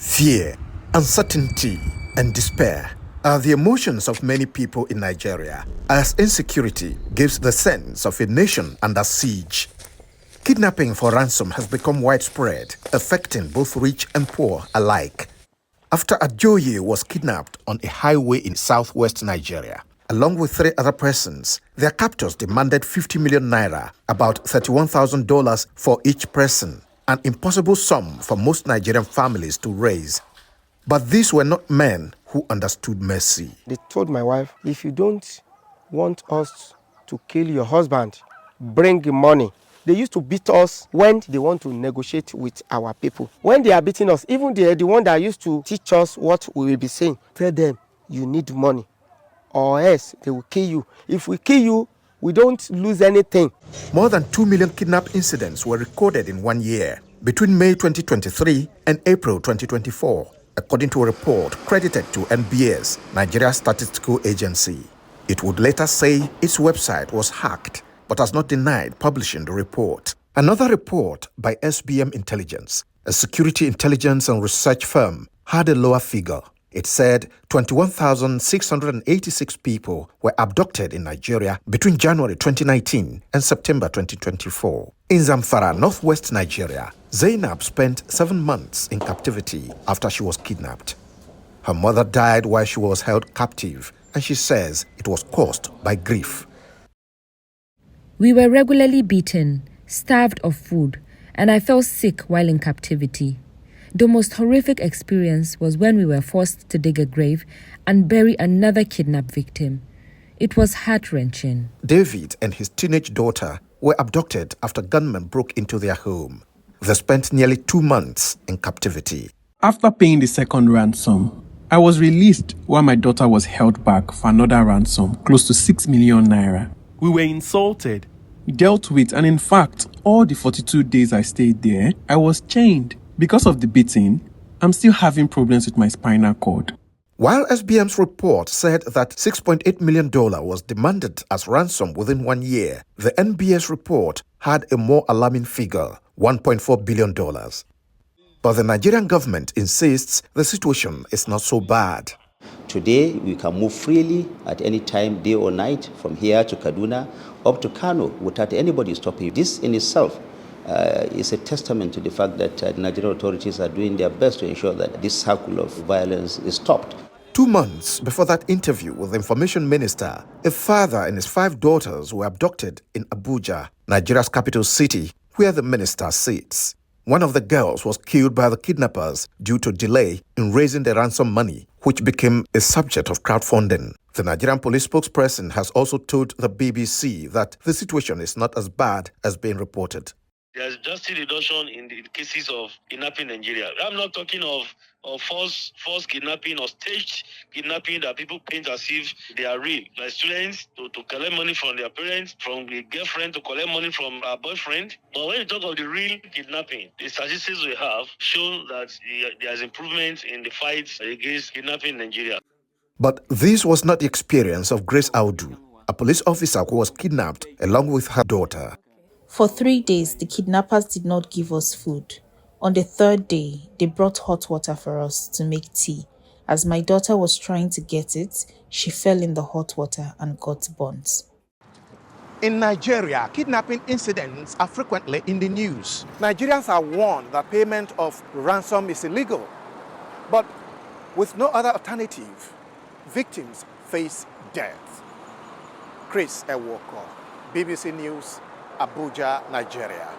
Fear, uncertainty, and despair are the emotions of many people in Nigeria, as insecurity gives the sense of a nation under siege. Kidnapping for ransom has become widespread, affecting both rich and poor alike. After Ojewale was kidnapped on a highway in southwest Nigeria, along with 3 other persons, their captors demanded 50 million naira, about $31,000 for each person, an impossible sum for most Nigerian families to raise. But these were not men who understood mercy. They told my wife, if you don't want us to kill your husband, bring the money. They used to beat us when they want to negotiate with our people. When they are beating us, even the one that used to teach us what we will be saying, tell them, you need money, or else they will kill you. If we kill you, we don't lose anything. More than 2 million kidnap incidents were recorded in 1 year, between May 2023 and April 2024, according to a report credited to NBS, Nigeria Statistical Agency. It would later say its website was hacked, but has not denied publishing the report. Another report by SBM Intelligence, a security intelligence and research firm, had a lower figure. It said 21,686 people were abducted in Nigeria between January 2019 and September 2024. In Zamfara, northwest Nigeria, Zainab spent 7 months in captivity after she was kidnapped. Her mother died while she was held captive, and she says it was caused by grief. We were regularly beaten, starved of food, and I felt sick while in captivity. The most horrific experience was when we were forced to dig a grave and bury another kidnapped victim. It was heart-wrenching. David and his teenage daughter were abducted after gunmen broke into their home. They spent nearly 2 months in captivity. After paying the second ransom, I was released while my daughter was held back for another ransom, close to 6 million naira. We were insulted, dealt with, and in fact, all the 42 days I stayed there, I was chained. Because of the beating, I'm still having problems with my spinal cord. While SBM's report said that $6.8 million was demanded as ransom within 1 year, the NBS report had a more alarming figure, $1.4 billion. But the Nigerian government insists the situation is not so bad. Today, we can move freely at any time, day or night, from here to Kaduna, up to Kano, without anybody stopping you. This in itself is a testament to the fact that the Nigerian authorities are doing their best to ensure that this cycle of violence is stopped. 2 months before that interview with the information minister, a father and his 5 daughters were abducted in Abuja, Nigeria's capital city, where the minister sits. One of the girls was killed by the kidnappers due to delay in raising the ransom money, which became a subject of crowdfunding. The Nigerian police spokesperson has also told the BBC that the situation is not as bad as being reported. There's just a reduction in the cases of kidnapping in Nigeria. I'm not talking of false kidnapping or staged kidnapping that people paint as if they are real. Like students to collect money from their parents, from a girlfriend to collect money from a boyfriend. But when you talk of the real kidnapping, the statistics we have show that there's improvement in the fight against kidnapping in Nigeria. But this was not the experience of Grace Audu, a police officer who was kidnapped along with her daughter. For 3 days, the kidnappers did not give us food. On the 3rd day, they brought hot water for us to make tea. As my daughter was trying to get it, she fell in the hot water and got burns. In Nigeria, kidnapping incidents are frequently in the news. Nigerians are warned that payment of ransom is illegal. But with no other alternative, victims face death. Ewokor, BBC News, Abuja, Nigeria.